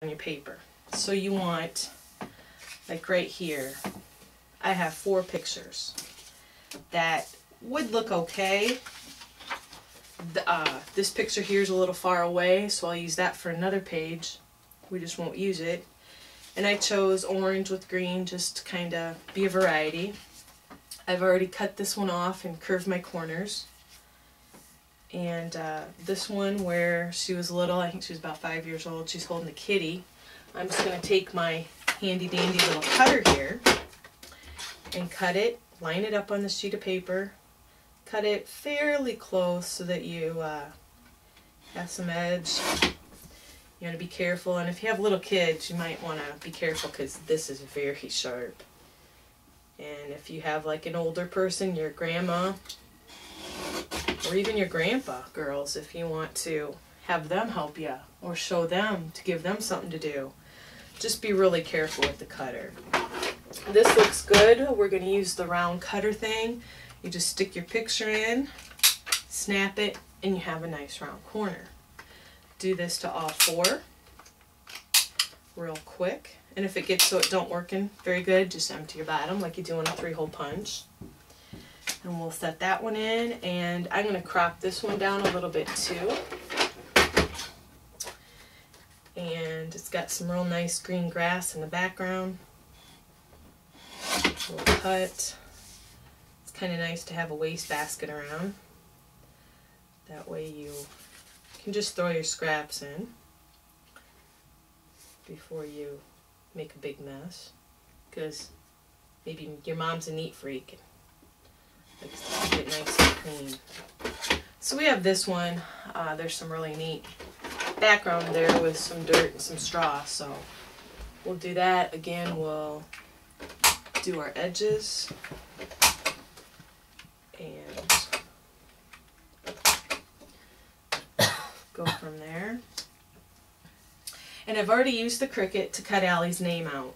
on your paper. So you want, like right here, I have 4 pictures that would look okay. This picture here is a little far away, so I'll use that for another page. We just won't use it. And I chose orange with green just to kind of be a variety. I've already cut this one off and curved my corners. And this one where she was little, I think she was about 5 years old, she's holding a kitty. I'm just going to take my handy dandy little cutter here and cut it, line it up on the sheet of paper, cut it fairly close so that you have some edge. You want to be careful, and if you have little kids you might want to be careful because this is very sharp. And if you have like an older person, your grandma, or even your grandpa, girls, if you want to have them help you or show them to give them something to do, just be really careful with the cutter. This looks good. We're going to use the round cutter thing. You just stick your picture in, snap it, and you have a nice round corner. Do this to all 4 real quick. And if it gets so it don't working very good, just empty your bottom like you do on a 3-hole punch. And we'll set that one in, and I'm going to crop this one down a little bit too. And it's got some real nice green grass in the background. We'll cut. It's kind of nice to have a waste basket around. That way you can just throw your scraps in before you make a big mess. Because maybe your mom's a neat freak. Likes to keep it nice and clean. So we have this one. There's some really neat background there with some dirt and some straw. So we'll do that. Again, we'll do our edges. And go from there. And I've already used the Cricut to cut Allie's name out.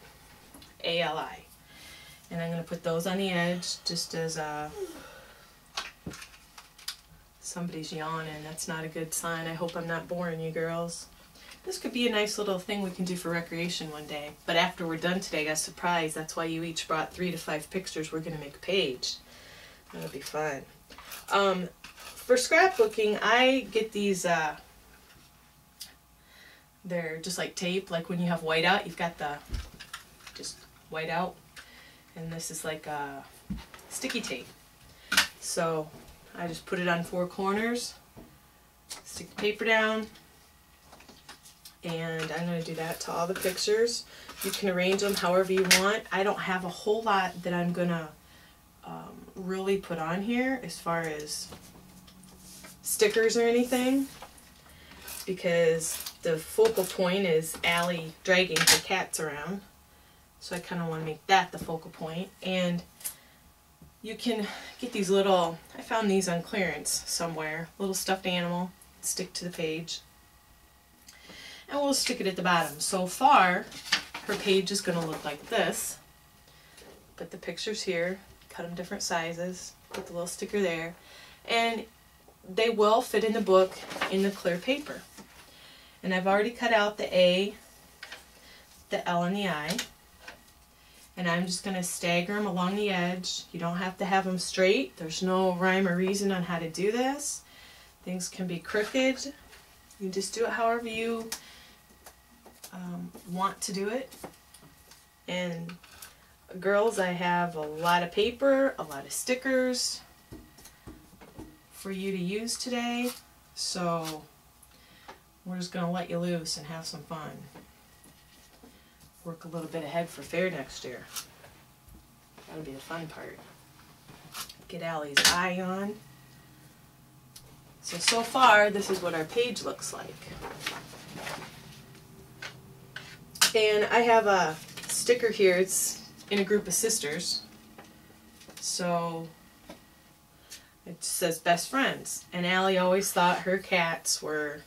A-L-I. And I'm going to put those on the edge just as somebody's yawning. That's not a good sign. I hope I'm not boring you girls. This could be a nice little thing we can do for recreation one day. But after we're done today, I got a surprise. That's why you each brought 3 to 5 pictures. We're going to make a page. That'll be fun. For scrapbooking, I get these, they're just like tape. Like when you have whiteout, you've got the just whiteout. And this is like sticky tape. So I just put it on 4 corners, stick the paper down, and I'm going to do that to all the pictures. You can arrange them however you want. I don't have a whole lot that I'm going to really put on here as far as stickers or anything, because the focal point is Allie dragging her cats around. So I kind of want to make that the focal point. And you can get these little, I found these on clearance somewhere, little stuffed animal, stick to the page. And we'll stick it at the bottom. So far, her page is going to look like this. Put the pictures here, cut them different sizes, put the little sticker there. And they will fit in the book in the clear paper. And I've already cut out the A, the L, and the I. And I'm just going to stagger them along the edge. You don't have to have them straight. There's no rhyme or reason on how to do this. Things can be crooked. You just do it however you want to do it. And girls, I have a lot of paper, a lot of stickers for you to use today. So we're just going to let you loose and have some fun. Work a little bit ahead for fair next year. That'll be the fun part. Get Allie's eye on. So far, this is what our page looks like. And I have a sticker here. It's in a group of sisters. So it says best friends. And Allie always thought her cats were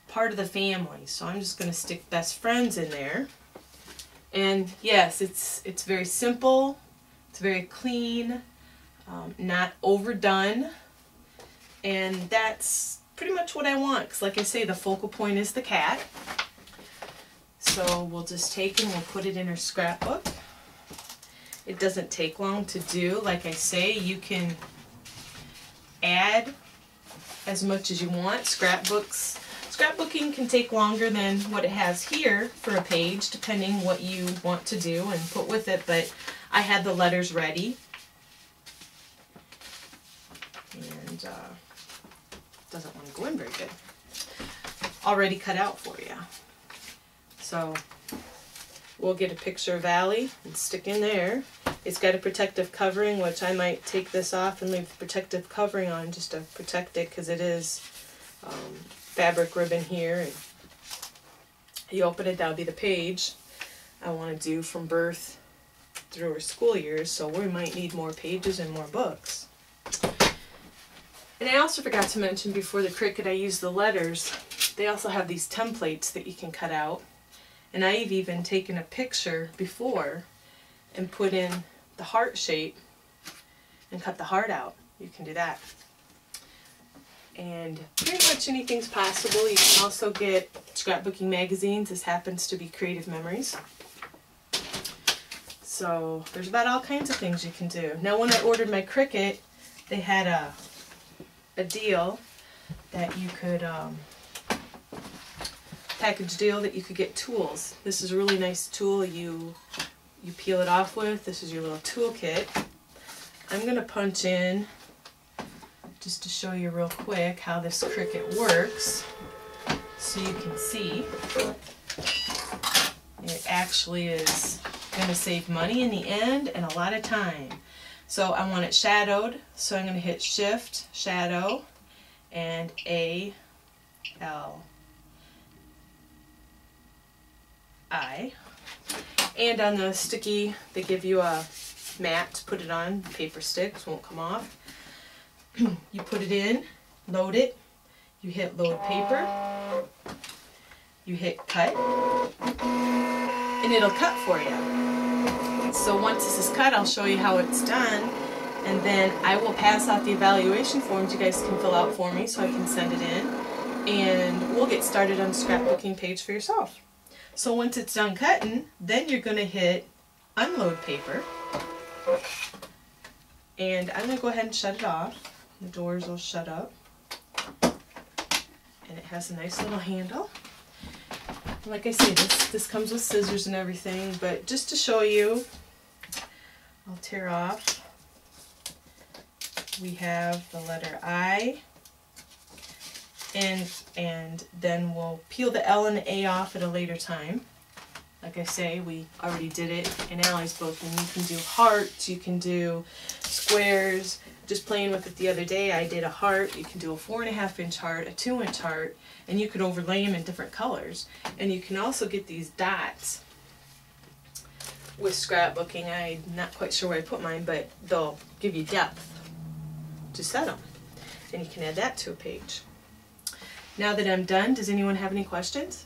part of the family. So I'm just going to stick best friends in there. And yes, it's very simple, it's very clean, not overdone, and that's pretty much what I want, because like I say, the focal point is the cat. So we'll just take and we'll put it in our scrapbook. It doesn't take long to do. Like I say, you can add as much as you want. Scrapbooking can take longer than what it has here for a page, depending what you want to do and put with it, but I had the letters ready. And doesn't want to go in very good. Already cut out for you. So we'll get a picture of Allie and stick in there. It's got a protective covering, which I might take this off and leave the protective covering on just to protect it, because it is fabric ribbon here. And you open it, that'll be the page I want to do from birth through her school years, so we might need more pages and more books. And I also forgot to mention before the Cricut I used the letters. They also have these templates that you can cut out. And I've even taken a picture before and put in the heart shape and cut the heart out. You can do that. And pretty much anything's possible. You can also get scrapbooking magazines. This happens to be Creative Memories. So there's about all kinds of things you can do. Now when I ordered my Cricut, they had a deal that you could package deal that you could get tools. This is a really nice tool you peel it off with. This is your little toolkit. I'm going to punch in just to show you real quick how this Cricut works so you can see. It actually is going to save money in the end and a lot of time. So I want it shadowed, so I'm going to hit Shift, Shadow, and A, L, I. And on the sticky, they give you a mat to put it on. Paper sticks won't come off. You put it in, load it, you hit Load Paper, you hit Cut, and it'll cut for you. So once this is cut, I'll show you how it's done, and then I will pass out the evaluation forms you guys can fill out for me so I can send it in, and we'll get started on the scrapbooking page for yourself. So once it's done cutting, then you're going to hit Unload Paper, and I'm going to go ahead and shut it off. The doors will shut up, and it has a nice little handle. Like I say, this comes with scissors and everything, but just to show you, I'll tear off. We have the letter I, and then we'll peel the L and the A off at a later time. Like I say, we already did it in Allie's book, and you can do hearts, you can do squares. Just playing with it the other day, I did a heart. You can do a 4.5-inch heart, a 2-inch heart, and you can overlay them in different colors. And you can also get these dots with scrapbooking. I'm not quite sure where I put mine, but they'll give you depth to set them. And you can add that to a page. Now that I'm done, does anyone have any questions?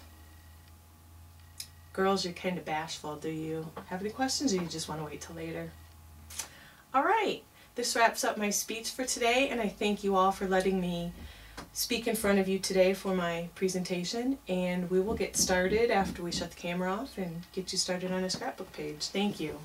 Girls, you're kind of bashful. Do you have any questions, or you just want to wait till later? All right. This wraps up my speech for today, and I thank you all for letting me speak in front of you today for my presentation, and we will get started after we shut the camera off and get you started on a scrapbook page. Thank you.